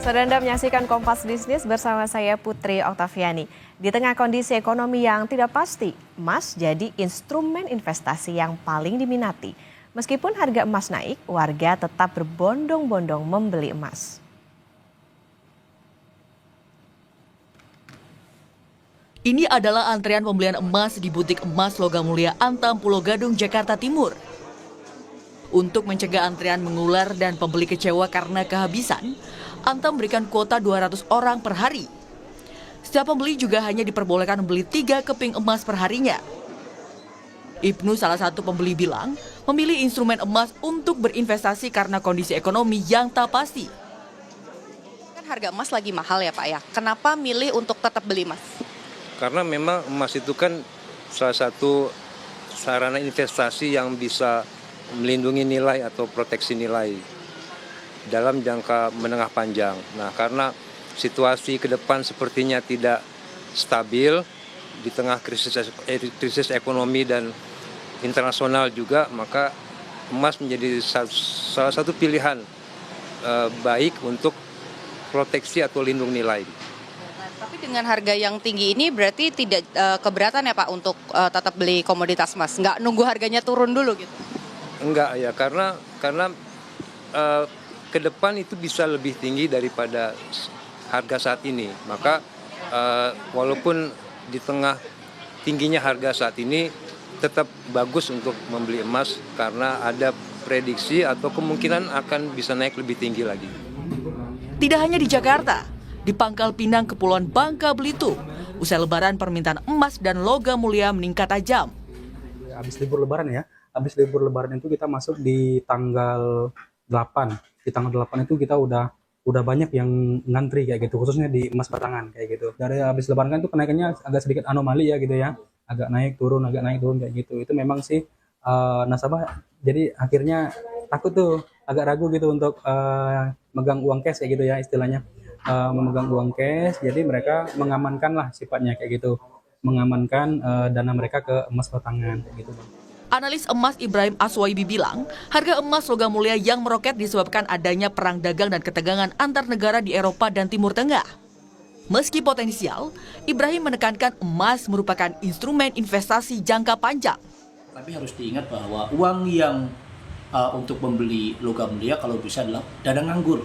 Saudara Anda menyaksikan Kompas Bisnis bersama saya Putri Oktaviani. Di tengah kondisi ekonomi yang tidak pasti, emas jadi instrumen investasi yang paling diminati. Meskipun harga emas naik, warga tetap berbondong-bondong membeli emas. Ini adalah antrean pembelian emas di butik emas Logam Mulia Antam Pulau Gadung, Jakarta Timur. Untuk mencegah antrean mengular dan pembeli kecewa karena kehabisan, Antam berikan kuota 200 orang per hari. Setiap pembeli juga hanya diperbolehkan membeli 3 keping emas per harinya. Ibnu, salah satu pembeli, bilang memilih instrumen emas untuk berinvestasi karena kondisi ekonomi yang tak pasti. Kan harga emas lagi mahal ya Pak ya, kenapa milih untuk tetap beli emas? Karena memang emas itu kan salah satu sarana investasi yang bisa melindungi nilai atau proteksi nilai dalam jangka menengah panjang. Nah, karena situasi ke depan sepertinya tidak stabil di tengah krisis ekonomi dan internasional juga, maka emas menjadi salah satu pilihan baik untuk proteksi atau lindung nilai. Tapi dengan harga yang tinggi ini berarti tidak keberatan ya Pak untuk tetap beli komoditas emas, nggak nunggu harganya turun dulu gitu? Enggak ya, karena ke depan itu bisa lebih tinggi daripada harga saat ini. Maka walaupun di tengah tingginya harga saat ini, tetap bagus untuk membeli emas karena ada prediksi atau kemungkinan akan bisa naik lebih tinggi lagi. Tidak hanya di Jakarta, di Pangkal Pinang, Kepulauan Bangka Belitung, usai Lebaran permintaan emas dan logam mulia meningkat tajam. Habis libur Lebaran ya. Habis libur Lebaran itu kita masuk di tanggal 8. Di tanggal 8 itu kita udah banyak yang ngantri kayak gitu, khususnya di emas batangan kayak gitu. Dari habis Lebaran kan itu kenaikannya agak sedikit anomali ya gitu ya. Agak naik turun kayak gitu. Itu memang sih nasabah jadi akhirnya takut tuh, agak ragu gitu untuk megang uang cash kayak gitu ya istilahnya. Memegang uang cash, jadi mereka mengamankan lah sifatnya kayak gitu. Mengamankan dana mereka ke emas batangan kayak gitu. Analis emas Ibrahim Aswaibi bilang, harga emas logam mulia yang meroket disebabkan adanya perang dagang dan ketegangan antar negara di Eropa dan Timur Tengah. Meski potensial, Ibrahim menekankan emas merupakan instrumen investasi jangka panjang. Tapi harus diingat bahwa uang yang untuk membeli logam mulia kalau bisa adalah dana nganggur.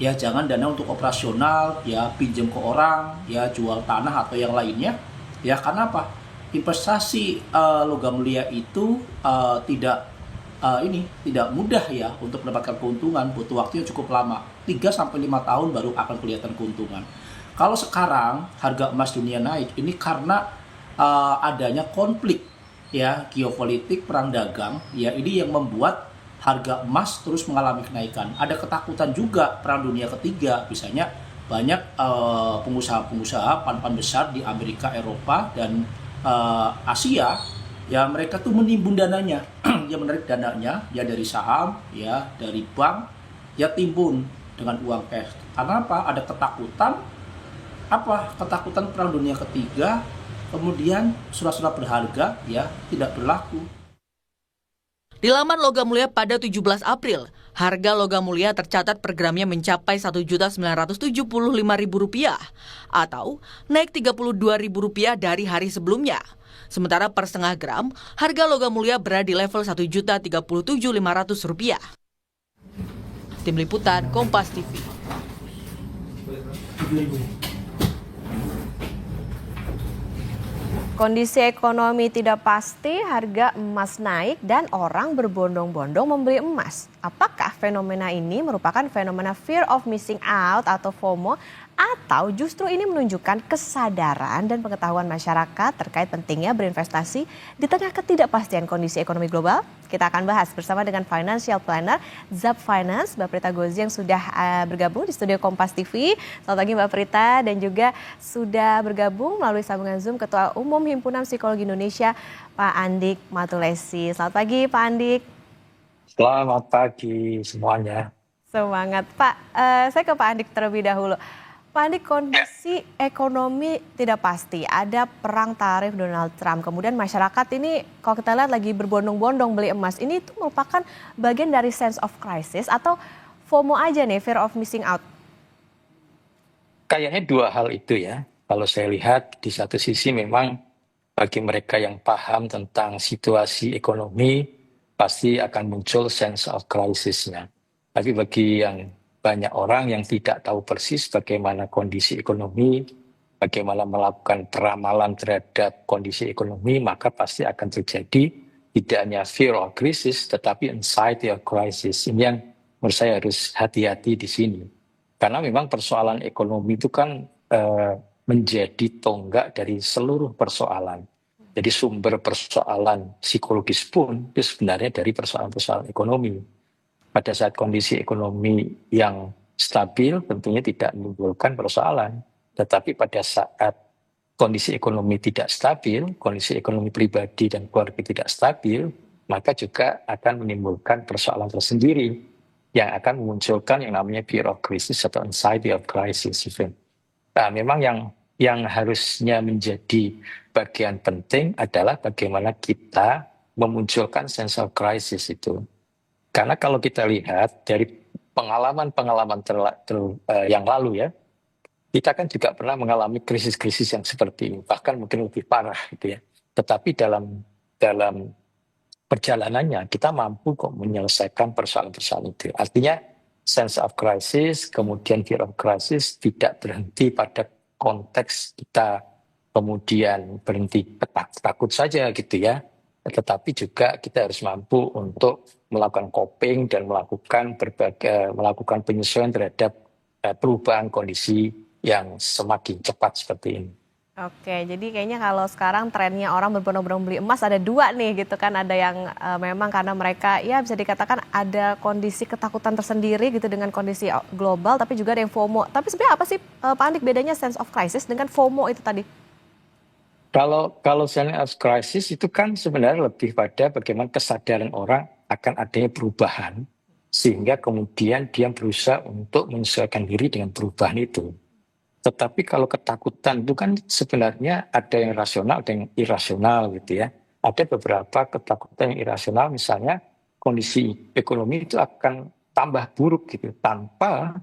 Ya, jangan dana untuk operasional, ya pinjam ke orang, ya jual tanah atau yang lainnya. Ya, karena apa? Investasi logam mulia itu tidak mudah ya untuk mendapatkan keuntungan, butuh waktu yang cukup lama, 3-5 tahun baru akan kelihatan keuntungan. Kalau sekarang harga emas dunia naik, ini karena adanya konflik ya, geopolitik, perang dagang, ya ini yang membuat harga emas terus mengalami kenaikan. Ada ketakutan juga perang dunia ketiga, misalnya banyak pengusaha-pengusaha pan-pan besar di Amerika, Eropa, dan Asia, ya mereka tuh menimbun dananya, ya menarik dananya, ya dari saham, ya dari bank, ya timbun dengan uang cash. Karena apa? Ada ketakutan, ketakutan perang dunia ketiga, kemudian surat-surat berharga, ya tidak berlaku. Di laman logam mulia pada 17 April, harga logam mulia tercatat per gramnya mencapai Rp1.975.000 atau naik Rp32.000 dari hari sebelumnya. Sementara per setengah gram, harga logam mulia berada di level Rp1.037.500. Tim Liputan Kompas TV. Kondisi ekonomi tidak pasti, harga emas naik dan orang berbondong-bondong membeli emas. Apakah fenomena ini merupakan fenomena fear of missing out atau FOMO, atau justru ini menunjukkan kesadaran dan pengetahuan masyarakat terkait pentingnya berinvestasi di tengah ketidakpastian kondisi ekonomi global? Kita akan bahas bersama dengan Financial Planner Zap Finance, Mbak Prita Gozi, yang sudah bergabung di studio Kompas TV. Selamat pagi Mbak Prita, dan juga sudah bergabung melalui sambungan Zoom Ketua Umum Himpunan Psikologi Indonesia, Pak Andik Matulesi. Selamat pagi Pak Andik. Selamat pagi semuanya. Semangat Pak. Saya ke Pak Andik terlebih dahulu. Pak Andik, kondisi ekonomi tidak pasti, ada perang tarif Donald Trump, kemudian masyarakat ini kalau kita lihat lagi berbondong-bondong beli emas, ini itu merupakan bagian dari sense of crisis atau FOMO aja nih, fear of missing out? Kayaknya dua hal itu ya. Kalau saya lihat di satu sisi memang bagi mereka yang paham tentang situasi ekonomi pasti akan muncul sense of crisis-nya. Tapi bagi yang banyak orang yang tidak tahu persis bagaimana kondisi ekonomi, bagaimana melakukan peramalan terhadap kondisi ekonomi, maka pasti akan terjadi tidak hanya fear of crisis, tetapi anxiety of crisis. Ini yang menurut saya harus hati-hati di sini. Karena memang persoalan ekonomi itu kan menjadi tonggak dari seluruh persoalan. Jadi sumber persoalan psikologis pun itu sebenarnya dari persoalan-persoalan ekonomi. Pada saat kondisi ekonomi yang stabil tentunya tidak menimbulkan persoalan. Tetapi pada saat kondisi ekonomi tidak stabil, kondisi ekonomi pribadi dan keluarga tidak stabil, maka juga akan menimbulkan persoalan tersendiri yang akan memunculkan yang namanya fear of crisis atau anxiety of crisis. Nah, memang yang harusnya menjadi bagian penting adalah bagaimana kita memunculkan sense of crisis itu. Karena kalau kita lihat dari pengalaman-pengalaman yang lalu ya, kita kan juga pernah mengalami krisis-krisis yang seperti ini, bahkan mungkin lebih parah gitu ya. Tetapi dalam perjalanannya kita mampu kok menyelesaikan persoalan-persoalan itu. Artinya sense of crisis, kemudian fear of crisis tidak berhenti pada konteks kita kemudian berhenti takut saja gitu ya. Tetapi juga kita harus mampu untuk melakukan coping dan melakukan penyesuaian terhadap perubahan kondisi yang semakin cepat seperti ini. Oke, jadi kayaknya kalau sekarang trennya orang berbondong-bondong beli emas ada dua nih gitu kan. Ada yang memang karena mereka ya bisa dikatakan ada kondisi ketakutan tersendiri gitu dengan kondisi global, tapi juga ada yang FOMO. Tapi sebenarnya apa sih Pak Andik bedanya sense of crisis dengan FOMO itu tadi? Kalau sense of crisis itu kan sebenarnya lebih pada bagaimana kesadaran orang akan adanya perubahan, sehingga kemudian dia berusaha untuk menyesuaikan diri dengan perubahan itu. Tetapi kalau ketakutan itu kan sebenarnya ada yang rasional, ada yang irasional gitu ya. Ada beberapa ketakutan yang irasional, misalnya kondisi ekonomi itu akan tambah buruk gitu tanpa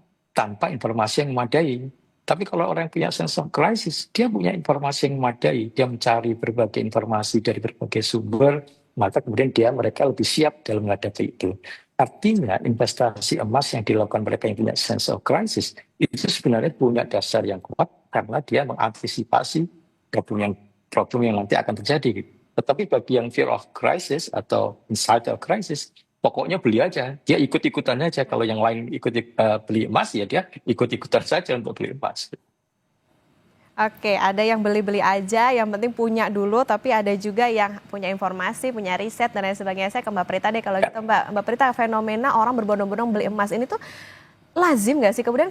informasi yang memadai. Tapi kalau orang punya sense of crisis, dia punya informasi yang memadai, dia mencari berbagai informasi dari berbagai sumber, maka kemudian mereka lebih siap dalam menghadapi itu. Artinya investasi emas yang dilakukan mereka yang punya sense of crisis itu sebenarnya punya dasar yang kuat karena dia mengantisipasi problem yang nanti akan terjadi. Tetapi bagi yang fear of crisis atau anxiety of crisis, pokoknya beli aja, dia ikut-ikutan aja. Kalau yang lain beli emas ya dia ikut-ikutan saja untuk beli emas. Oke, ada yang beli-beli aja, yang penting punya dulu, tapi ada juga yang punya informasi, punya riset, dan lain sebagainya. Saya ke Mbak Prita deh, kalau gitu Mbak Prita, fenomena orang berbondong-bondong beli emas ini tuh lazim nggak sih? Kemudian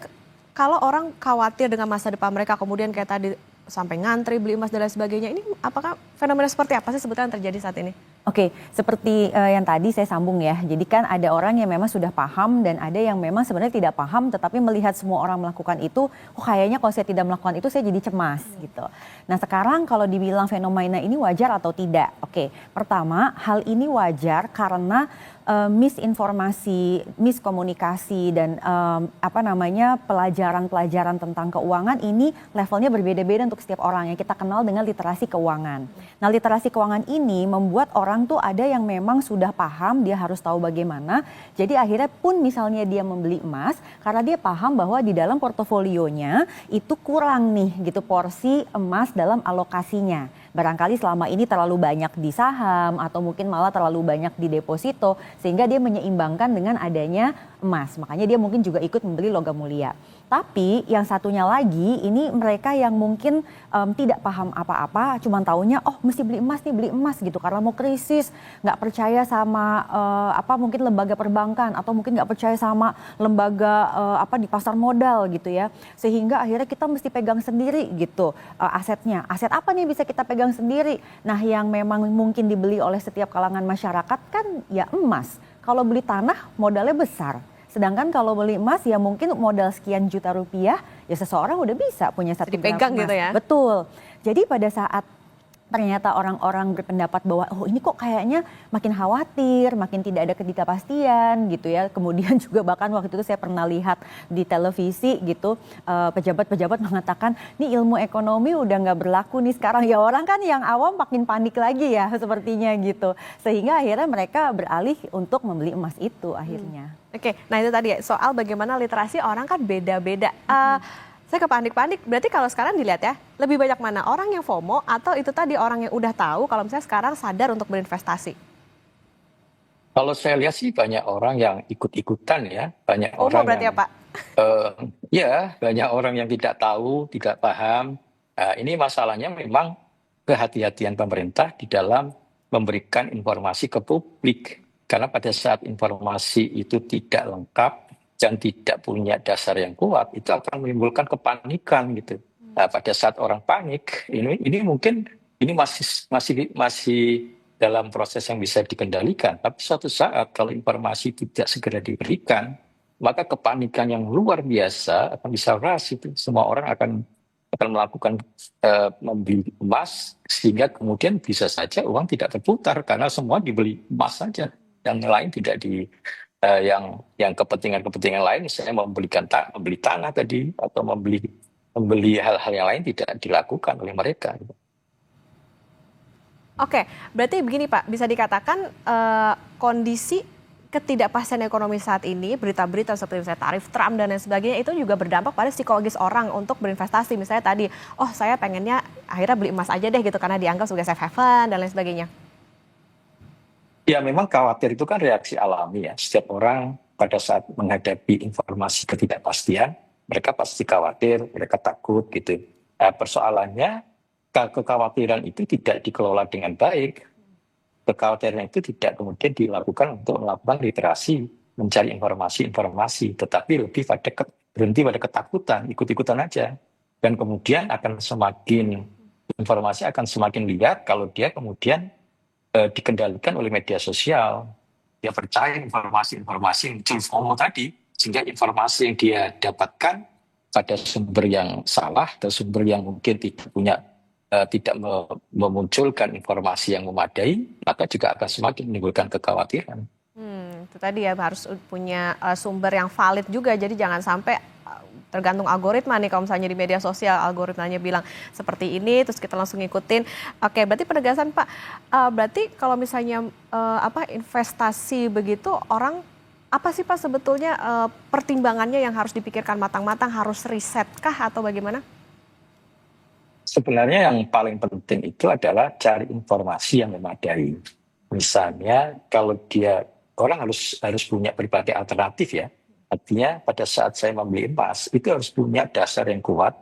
kalau orang khawatir dengan masa depan mereka, kemudian kayak tadi sampai ngantri beli emas dan lain sebagainya, ini apakah fenomena seperti apa sih sebetulnya yang terjadi saat ini? Oke, seperti yang tadi saya sambung ya. Jadi kan ada orang yang memang sudah paham dan ada yang memang sebenarnya tidak paham, tetapi melihat semua orang melakukan itu, kayaknya kalau saya tidak melakukan itu saya jadi cemas gitu. Nah sekarang kalau dibilang fenomena ini wajar atau tidak? Oke, pertama hal ini wajar karena misinformasi, miskomunikasi dan pelajaran-pelajaran tentang keuangan ini levelnya berbeda-beda untuk setiap orang yang kita kenal dengan literasi keuangan. Nah, literasi keuangan ini membuat orang tuh ada yang memang sudah paham, dia harus tahu bagaimana. Jadi akhirnya pun misalnya dia membeli emas karena dia paham bahwa di dalam portofolionya itu kurang nih gitu porsi emas dalam alokasinya. Barangkali selama ini terlalu banyak di saham atau mungkin malah terlalu banyak di deposito sehingga dia menyeimbangkan dengan adanya emas. Makanya dia mungkin juga ikut membeli logam mulia. Tapi yang satunya lagi ini mereka yang mungkin tidak paham apa-apa, cuma taunya mesti beli emas gitu karena mau krisis, nggak percaya sama mungkin lembaga perbankan atau mungkin nggak percaya sama lembaga di pasar modal gitu ya. Sehingga akhirnya kita mesti pegang sendiri gitu asetnya. Aset apa nih bisa kita pegang sendiri? Nah, yang memang mungkin dibeli oleh setiap kalangan masyarakat kan ya emas. Kalau beli tanah modalnya besar. Sedangkan kalau beli emas ya mungkin modal sekian juta rupiah ya seseorang udah bisa punya 1 gram Dipegang emas. gitu ya? Betul. Jadi pada saat ternyata orang-orang berpendapat bahwa oh ini kok kayaknya makin khawatir, makin tidak ada ketidakpastian gitu ya. Kemudian juga bahkan waktu itu saya pernah lihat di televisi gitu, pejabat-pejabat mengatakan nih ilmu ekonomi udah nggak berlaku nih sekarang. Ya orang kan yang awam makin panik lagi ya sepertinya gitu. Sehingga akhirnya mereka beralih untuk membeli emas itu akhirnya. Oke, nah itu tadi ya, soal bagaimana literasi orang kan beda-beda. Saya ke panik-panik, berarti kalau sekarang dilihat ya, lebih banyak mana orang yang FOMO atau itu tadi orang yang udah tahu kalau misalnya sekarang sadar untuk berinvestasi? Kalau saya lihat sih banyak orang yang ikut-ikutan ya, banyak FOMO orang berarti yang ya Pak? ya banyak orang yang tidak tahu, tidak paham. Ini masalahnya memang kehati-hatian pemerintah di dalam memberikan informasi ke publik. Karena pada saat informasi itu tidak lengkap dan tidak punya dasar yang kuat, itu akan menimbulkan kepanikan gitu. Nah, pada saat orang panik, ini mungkin ini masih dalam proses yang bisa dikendalikan. Tapi suatu saat kalau informasi tidak segera diberikan, maka kepanikan yang luar biasa akan bisa ras itu. Semua orang akan melakukan membeli emas sehingga kemudian bisa saja uang tidak terputar karena semua dibeli emas saja. Yang lain tidak yang kepentingan lain, misalnya membeli tanah tadi atau membeli hal-hal yang lain tidak dilakukan oleh mereka. Oke, berarti begini Pak, bisa dikatakan kondisi ketidakpastian ekonomi saat ini, berita-berita seperti misalnya tarif Trump dan lain sebagainya itu juga berdampak pada psikologis orang untuk berinvestasi. Misalnya tadi, oh saya pengennya akhirnya beli emas aja deh gitu karena dianggap sebagai safe haven dan lain sebagainya. Ya memang khawatir itu kan reaksi alami ya. Setiap orang pada saat menghadapi informasi ketidakpastian, mereka pasti khawatir, mereka takut gitu. Persoalannya kekhawatiran itu tidak dikelola dengan baik. Kekhawatiran itu tidak kemudian dilakukan untuk melakukan literasi, mencari informasi, tetapi lebih berhenti pada ketakutan, ikut-ikutan aja. Dan kemudian informasi akan semakin liar kalau dia kemudian dikendalikan oleh media sosial. Dia percaya informasi yang muncul FOMO tadi, sehingga informasi yang dia dapatkan pada sumber yang salah atau sumber yang mungkin tidak memunculkan informasi yang memadai, maka juga akan semakin menimbulkan kekhawatiran. Itu tadi ya, harus punya sumber yang valid juga, jadi jangan sampai tergantung algoritma nih, kalau misalnya di media sosial algoritmanya bilang seperti ini terus kita langsung ngikutin. Oke, berarti penegasan Pak, berarti kalau misalnya investasi begitu orang apa sih Pak sebetulnya pertimbangannya yang harus dipikirkan matang-matang, harus riset kah atau bagaimana? Sebenarnya yang paling penting itu adalah cari informasi yang memadai. Misalnya kalau orang harus punya berbagai alternatif ya. Artinya pada saat saya membeli emas, itu harus punya dasar yang kuat,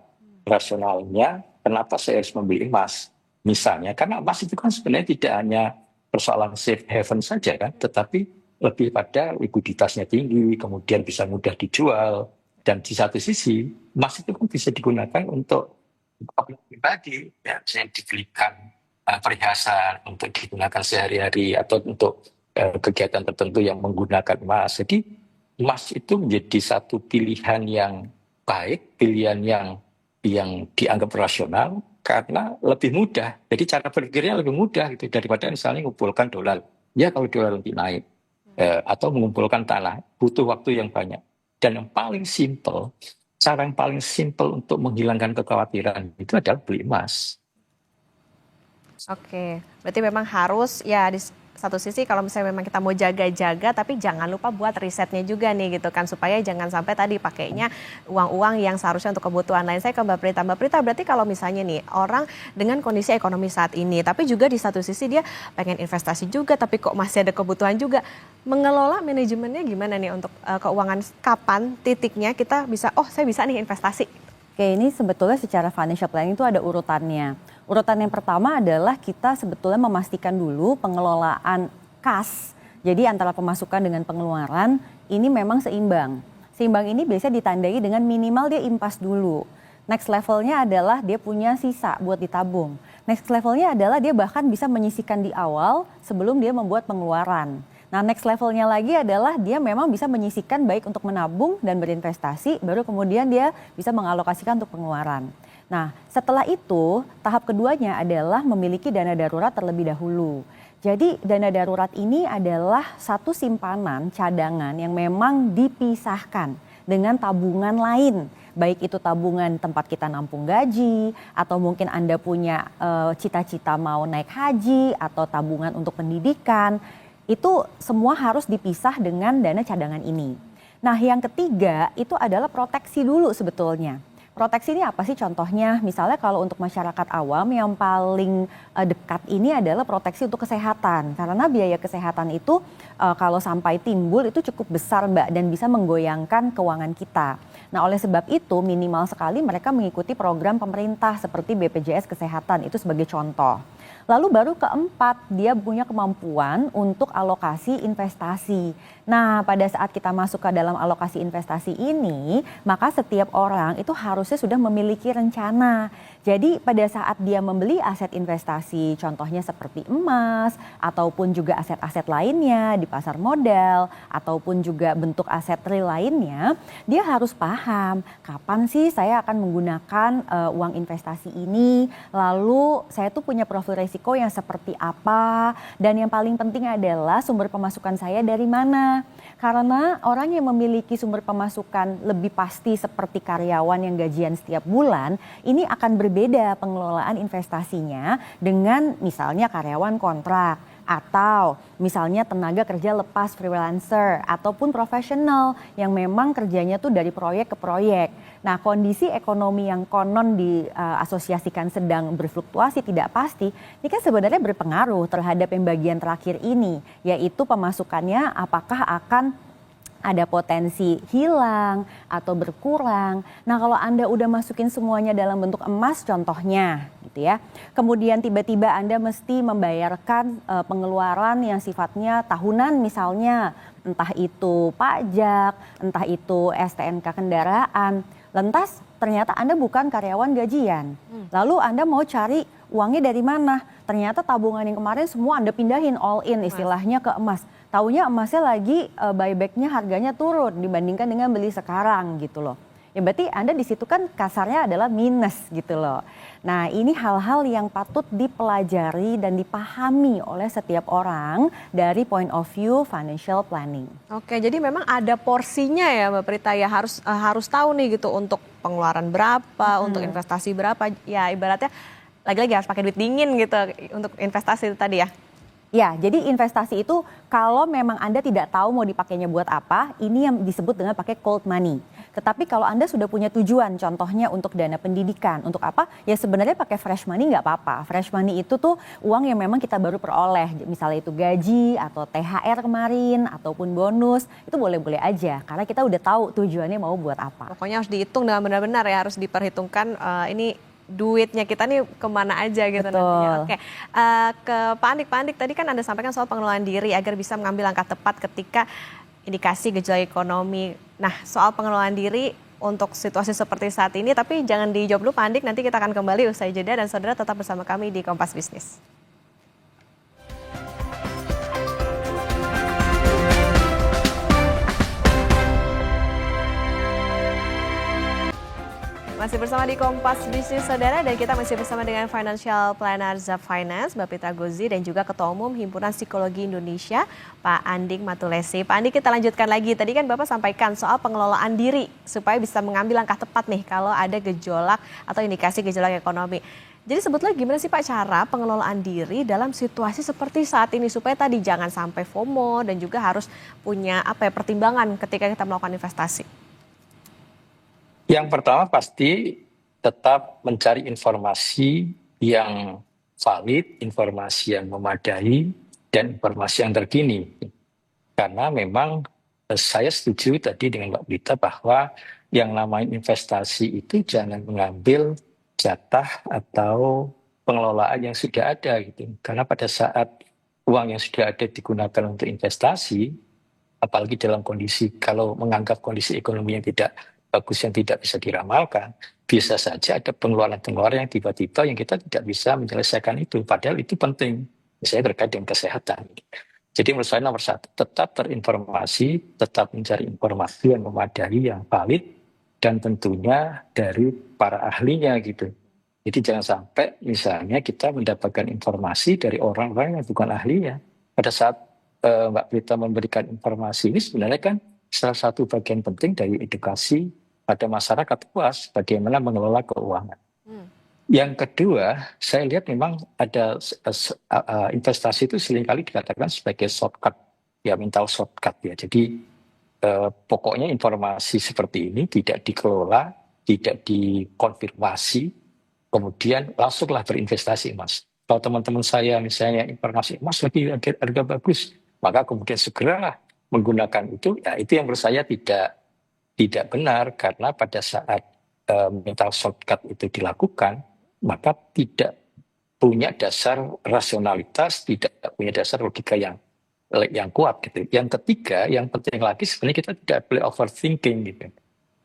rasionalnya, kenapa saya harus membeli emas. Misalnya, karena emas itu kan sebenarnya tidak hanya persoalan safe haven saja kan, tetapi lebih pada likuiditasnya tinggi, kemudian bisa mudah dijual. Dan di satu sisi, emas itu kan bisa digunakan untuk pribadi, ya, misalnya dibelikan perhiasan untuk digunakan sehari-hari atau untuk kegiatan tertentu yang menggunakan emas. Jadi, emas itu menjadi satu pilihan yang baik, pilihan yang dianggap rasional karena lebih mudah. Jadi cara berpikirnya lebih mudah gitu daripada misalnya mengumpulkan dolar. Ya kalau dolar lebih naik atau mengumpulkan tanah butuh waktu yang banyak. Dan yang paling simple, cara yang paling simple untuk menghilangkan kekhawatiran itu adalah beli emas. Oke, berarti memang harus ya di satu sisi kalau misalnya memang kita mau jaga-jaga tapi jangan lupa buat risetnya juga nih gitu kan supaya jangan sampai tadi pakainya uang-uang yang seharusnya untuk kebutuhan lain. Saya ke Mbak Prita. Mbak Prita, berarti kalau misalnya nih orang dengan kondisi ekonomi saat ini tapi juga di satu sisi dia pengen investasi juga tapi kok masih ada kebutuhan juga, mengelola manajemennya gimana nih untuk keuangan, kapan titiknya kita bisa saya bisa nih investasi? Oke, ini sebetulnya secara financial planning itu ada urutannya. Urutan yang pertama adalah kita sebetulnya memastikan dulu pengelolaan kas. Jadi antara pemasukan dengan pengeluaran ini memang seimbang. Seimbang ini biasanya ditandai dengan minimal dia impas dulu. Next levelnya adalah dia punya sisa buat ditabung. Next levelnya adalah dia bahkan bisa menyisihkan di awal sebelum dia membuat pengeluaran. Nah, next levelnya lagi adalah dia memang bisa menyisihkan baik untuk menabung dan berinvestasi, baru kemudian dia bisa mengalokasikan untuk pengeluaran. Nah, setelah itu tahap keduanya adalah memiliki dana darurat terlebih dahulu. Jadi dana darurat ini adalah satu simpanan cadangan yang memang dipisahkan dengan tabungan lain. Baik itu tabungan tempat kita nampung gaji, atau mungkin Anda punya cita-cita mau naik haji, atau tabungan untuk pendidikan. Itu semua harus dipisah dengan dana cadangan ini. Nah, yang ketiga itu adalah proteksi dulu sebetulnya. Proteksi ini apa sih contohnya? Misalnya kalau untuk masyarakat awam yang paling dekat ini adalah proteksi untuk kesehatan. Karena biaya kesehatan itu kalau sampai timbul itu cukup besar Mbak, dan bisa menggoyangkan keuangan kita. Nah, oleh sebab itu minimal sekali mereka mengikuti program pemerintah seperti BPJS Kesehatan, itu sebagai contoh. Lalu baru keempat, dia punya kemampuan untuk alokasi investasi. Nah, pada saat kita masuk ke dalam alokasi investasi ini, maka setiap orang itu harusnya sudah memiliki rencana. Jadi pada saat dia membeli aset investasi, contohnya seperti emas, ataupun juga aset-aset lainnya di pasar modal, ataupun juga bentuk aset real lainnya, dia harus paham kapan sih saya akan menggunakan uang investasi ini, lalu saya tuh punya profil risiko yang seperti apa, dan yang paling penting adalah sumber pemasukan saya dari mana. Karena orang yang memiliki sumber pemasukan lebih pasti seperti karyawan yang gajian setiap bulan, ini akan berbeda pengelolaan investasinya dengan misalnya karyawan kontrak, atau misalnya tenaga kerja lepas freelancer, ataupun profesional yang memang kerjanya tuh dari proyek ke proyek. Nah, kondisi ekonomi yang konon diasosiasikan sedang berfluktuasi tidak pasti, ini kan sebenarnya berpengaruh terhadap yang bagian terakhir ini, yaitu pemasukannya apakah akan ada potensi hilang atau berkurang. Nah, kalau Anda udah masukin semuanya dalam bentuk emas contohnya gitu ya. Kemudian tiba-tiba Anda mesti membayarkan pengeluaran yang sifatnya tahunan misalnya, entah itu pajak, entah itu STNK kendaraan. Lantas ternyata Anda bukan karyawan gajian. Lalu Anda mau cari uangnya dari mana? Ternyata tabungan yang kemarin semua Anda pindahin all in istilahnya ke emas. Taunya emasnya lagi buybacknya harganya turun dibandingkan dengan beli sekarang gitu loh. Ya berarti Anda di situ kan kasarnya adalah minus gitu loh. Nah, ini hal-hal yang patut dipelajari dan dipahami oleh setiap orang dari point of view financial planning. Oke, jadi memang ada porsinya ya Mbak Prita ya, harus tahu nih gitu untuk pengeluaran berapa, untuk investasi berapa. Ya ibaratnya lagi-lagi harus pakai duit dingin gitu untuk investasi itu tadi ya. Ya, jadi investasi itu kalau memang Anda tidak tahu mau dipakainya buat apa, ini yang disebut dengan pakai cold money. Tetapi kalau Anda sudah punya tujuan, contohnya untuk dana pendidikan, untuk apa? Ya sebenarnya pakai fresh money nggak apa-apa. Fresh money itu tuh uang yang memang kita baru peroleh, misalnya itu gaji atau THR kemarin, ataupun bonus, itu boleh-boleh aja. Karena kita udah tahu tujuannya mau buat apa. Pokoknya harus dihitung dengan benar-benar ya, harus diperhitungkan ini duitnya kita nih kemana aja gitu. Betul. Nantinya. Oke, ke Pak Andik tadi kan Anda sampaikan soal pengelolaan diri agar bisa mengambil langkah tepat ketika indikasi gejala ekonomi. Nah, soal pengelolaan diri untuk situasi seperti saat ini, tapi jangan dijawab dulu Pak Andik, nanti kita akan kembali usai jeda dan saudara tetap bersama kami di Kompas Bisnis. Masih bersama di Kompas Bisnis Saudara, dan kita masih bersama dengan Financial Planner Zap Finance, Mbak Prita Gozi, dan juga Ketua Umum Himpunan Psikologi Indonesia, Pak Andik Matulesi. Pak Andik, kita lanjutkan lagi. Tadi kan Bapak sampaikan soal pengelolaan diri supaya bisa mengambil langkah tepat nih kalau ada gejolak atau indikasi gejolak ekonomi. Jadi sebetulnya gimana sih Pak cara pengelolaan diri dalam situasi seperti saat ini supaya tadi jangan sampai FOMO dan juga harus punya pertimbangan ketika kita melakukan investasi? Yang pertama pasti tetap mencari informasi yang valid, informasi yang memadai, dan informasi yang terkini. Karena memang saya setuju tadi dengan Mbak Prita bahwa yang namanya investasi itu jangan mengambil jatah atau pengelolaan yang sudah ada gitu. Karena pada saat uang yang sudah ada digunakan untuk investasi, apalagi dalam kondisi kalau menganggap kondisi ekonomi yang tidak bagus, yang tidak bisa diramalkan, bisa saja ada pengeluaran-pengeluaran yang tiba-tiba yang kita tidak bisa menyelesaikan itu. Padahal itu penting, misalnya terkait dengan kesehatan. Jadi menurut saya nomor satu, tetap terinformasi, tetap mencari informasi yang memadai, yang valid, dan tentunya dari para ahlinya gitu. Jadi jangan sampai misalnya kita mendapatkan informasi dari orang-orang yang bukan ahlinya. Pada saat Mbak Prita memberikan informasi ini sebenarnya kan salah satu bagian penting dari edukasi pada masyarakat luas bagaimana mengelola keuangan. Yang kedua, saya lihat memang ada investasi itu seringkali dikatakan sebagai shortcut, ya mental shortcut ya. Jadi pokoknya informasi seperti ini tidak dikelola, tidak dikonfirmasi, kemudian langsunglah berinvestasi emas. Kalau teman-teman saya misalnya informasi emas lagi harga bagus, maka kemudian segera menggunakan itu, ya itu yang menurut saya tidak benar, karena pada saat mental shortcut itu dilakukan, maka tidak punya dasar rasionalitas, tidak punya dasar logika yang kuat gitu. Yang ketiga, yang penting lagi sebenarnya kita tidak boleh overthinking gitu.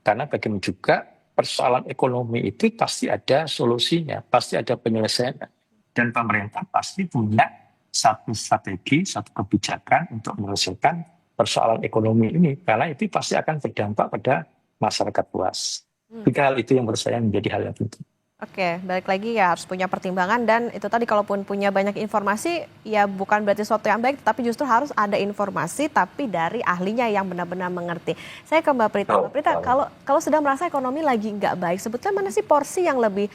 Karena bagaimana juga persoalan ekonomi itu pasti ada solusinya, pasti ada penyelesaiannya. Dan pemerintah pasti punya satu strategi, satu kebijakan untuk menyelesaikan persoalan ekonomi ini. Karena itu pasti akan berdampak pada masyarakat luas. Tiga hal itu yang menurut saya menjadi hal yang penting. Oke, balik lagi ya harus punya pertimbangan dan itu tadi kalaupun punya banyak informasi ya bukan berarti sesuatu yang baik tapi justru harus ada informasi tapi dari ahlinya yang benar-benar mengerti. Saya ke Mbak Prita. Mbak Prita, kalau sedang merasa ekonomi lagi nggak baik, sebetulnya mana sih porsi yang lebih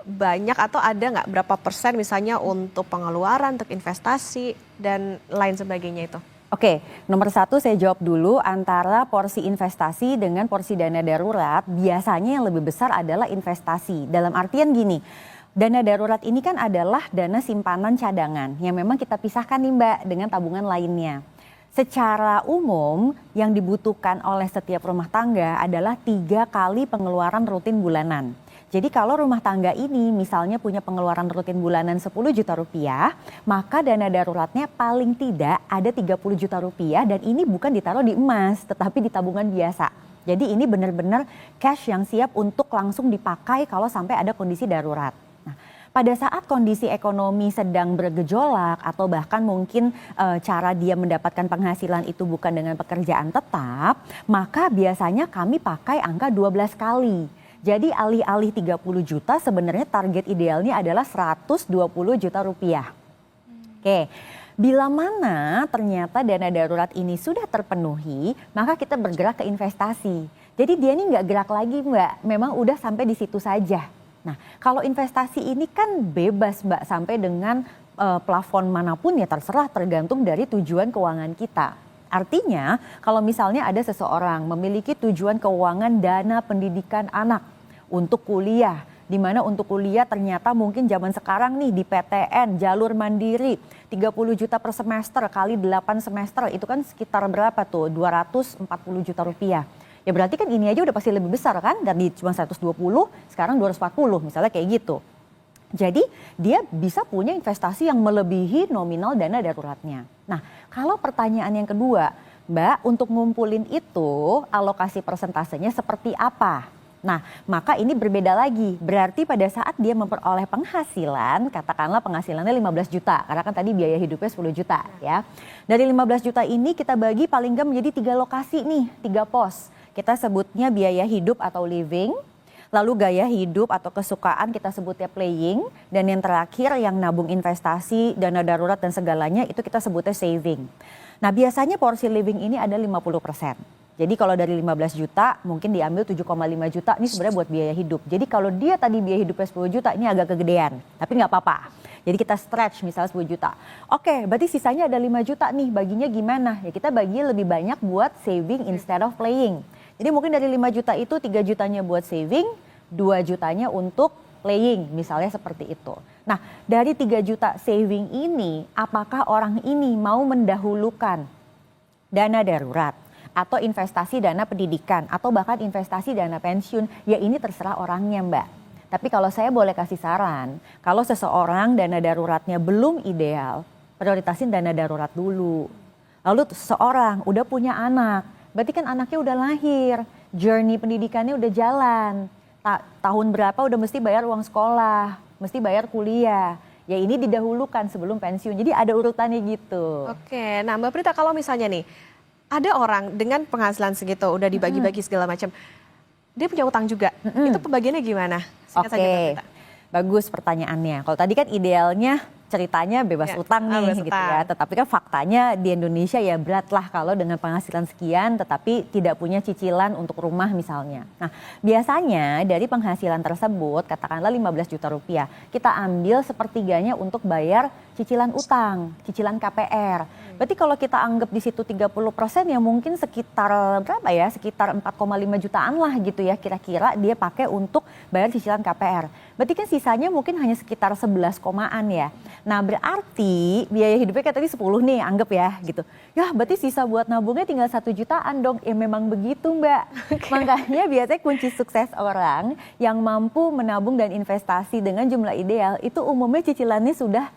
banyak atau ada nggak berapa persen misalnya untuk pengeluaran, untuk investasi dan lain sebagainya itu? Oke, nomor satu saya jawab dulu, antara porsi investasi dengan porsi dana darurat, biasanya yang lebih besar adalah investasi. Dalam artian gini, dana darurat ini kan adalah dana simpanan cadangan yang memang kita pisahkan nih Mbak dengan tabungan lainnya. Secara umum yang dibutuhkan oleh setiap rumah tangga adalah 3 kali pengeluaran rutin bulanan. Jadi kalau rumah tangga ini misalnya punya pengeluaran rutin bulanan 10 juta rupiah, maka dana daruratnya paling tidak ada 30 juta rupiah dan ini bukan ditaruh di emas tetapi di tabungan biasa. Jadi ini benar-benar cash yang siap untuk langsung dipakai kalau sampai ada kondisi darurat. Nah, pada saat kondisi ekonomi sedang bergejolak atau bahkan mungkin cara dia mendapatkan penghasilan itu bukan dengan pekerjaan tetap, maka biasanya kami pakai angka 12 kali. Jadi alih-alih 30 juta sebenarnya target idealnya adalah 120 juta rupiah. Oke, bila mana ternyata dana darurat ini sudah terpenuhi, maka kita bergerak ke investasi. Jadi dia ini nggak gerak lagi Mbak, memang udah sampai di situ saja. Nah kalau investasi ini kan bebas Mbak sampai dengan plafon manapun ya terserah tergantung dari tujuan keuangan kita. Artinya kalau misalnya ada seseorang memiliki tujuan keuangan dana pendidikan anak untuk kuliah, di mana untuk kuliah ternyata mungkin zaman sekarang nih di PTN, jalur mandiri 30 juta per semester kali 8 semester itu kan sekitar berapa tuh 240 juta rupiah. Ya berarti kan ini aja udah pasti lebih besar kan, dari cuma 120 sekarang 240 misalnya kayak gitu. Jadi dia bisa punya investasi yang melebihi nominal dana daruratnya. Nah kalau pertanyaan yang kedua, Mbak untuk ngumpulin itu alokasi persentasenya seperti apa? Nah maka ini berbeda lagi, berarti pada saat dia memperoleh penghasilan, katakanlah penghasilannya 15 juta, karena kan tadi biaya hidupnya 10 juta ya. Dari 15 juta ini kita bagi paling nggak menjadi 3 lokasi nih, 3 pos. Kita sebutnya biaya hidup atau living, lalu gaya hidup atau kesukaan kita sebutnya playing, dan yang terakhir yang nabung investasi, dana darurat dan segalanya itu kita sebutnya saving. Nah biasanya porsi living ini ada 50%. Jadi kalau dari 15 juta mungkin diambil 7,5 juta ini sebenarnya buat biaya hidup. Jadi kalau dia tadi biaya hidupnya 10 juta ini agak kegedean, tapi nggak apa-apa. Jadi kita stretch misalnya 10 juta. Oke, berarti sisanya ada 5 juta nih, baginya gimana? Ya kita bagi lebih banyak buat saving instead of playing. Jadi mungkin dari 5 juta itu 3 jutanya buat saving, 2 jutanya untuk playing misalnya seperti itu. Nah dari 3 juta saving ini apakah orang ini mau mendahulukan dana darurat atau investasi dana pendidikan atau bahkan investasi dana pensiun, ya ini terserah orangnya Mbak. Tapi kalau saya boleh kasih saran, kalau seseorang dana daruratnya belum ideal, prioritasin dana darurat dulu. Lalu seseorang udah punya anak, berarti kan anaknya udah lahir, journey pendidikannya udah jalan. Tahun berapa udah mesti bayar uang sekolah, mesti bayar kuliah. Ya ini didahulukan sebelum pensiun, jadi ada urutannya gitu. Oke, nah Mbak Prita kalau misalnya nih, ada orang dengan penghasilan segitu udah dibagi-bagi segala macam. dia punya utang juga. Itu pembagiannya gimana? Singkat saja, Mbak Prita. Bagus pertanyaannya. Kalau tadi kan idealnya ceritanya bebas Ya, utang nih bebas gitu utang. ya. Tetapi kan faktanya di Indonesia ya berat lah kalau dengan penghasilan sekian tetapi tidak punya cicilan untuk rumah misalnya. Nah biasanya dari penghasilan tersebut katakanlah 15 juta rupiah kita ambil sepertiganya untuk bayar cicilan utang, cicilan KPR. Berarti kalau kita anggap di situ 30% ya mungkin sekitar berapa ya? Sekitar 4,5 jutaan lah gitu ya kira-kira dia pakai untuk bayar cicilan KPR. Berarti kan sisanya mungkin hanya sekitar 11 komaan ya. Nah berarti biaya hidupnya kayak tadi 10 nih anggap ya gitu. Ya berarti sisa buat nabungnya tinggal 1 jutaan dong. Ya memang begitu Mbak. Makanya biasanya kunci sukses orang yang mampu menabung dan investasi dengan jumlah ideal itu umumnya cicilannya sudah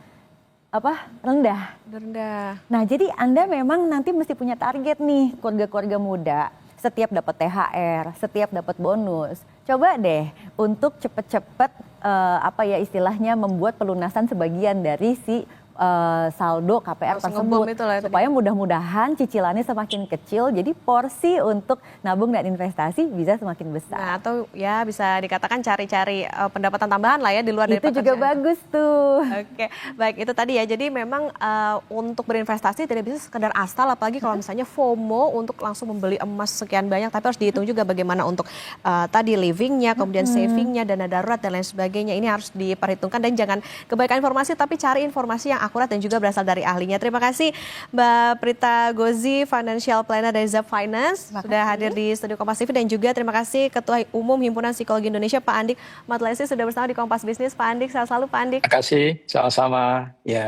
rendah. Rendah. Nah jadi Anda memang nanti mesti punya target nih keluarga-keluarga muda. Setiap dapat THR, setiap dapat bonus. Coba deh untuk cepet-cepet istilahnya membuat pelunasan sebagian dari si saldo KPR Langsung ngebom tersebut. itu lah tadi. Supaya mudah-mudahan cicilannya semakin kecil jadi porsi untuk nabung dan investasi bisa semakin besar. Nah, atau ya bisa dikatakan cari-cari pendapatan tambahan lah ya di luar dari Itu juga pekerjaan. bagus tuh. Oke, baik itu tadi ya. Jadi memang untuk berinvestasi tidak bisa sekedar asal, apalagi kalau misalnya FOMO untuk langsung membeli emas sekian banyak, tapi harus dihitung juga bagaimana untuk tadi livingnya, kemudian savingnya, dana darurat dan lain sebagainya. Ini harus diperhitungkan dan jangan kebaikan informasi, tapi cari informasi yang akurat dan juga berasal dari ahlinya. Terima kasih Mbak Prita Gozi, Financial Planner dari Zap Finance, sudah hadir di Studio Kompas TV, dan juga terima kasih Ketua Umum Himpunan Psikologi Indonesia Pak Andik Matlesi sudah bersama di Kompas Bisnis. Pak Andik, sehat selalu Pak Andik. Terima kasih, sama-sama. Ya.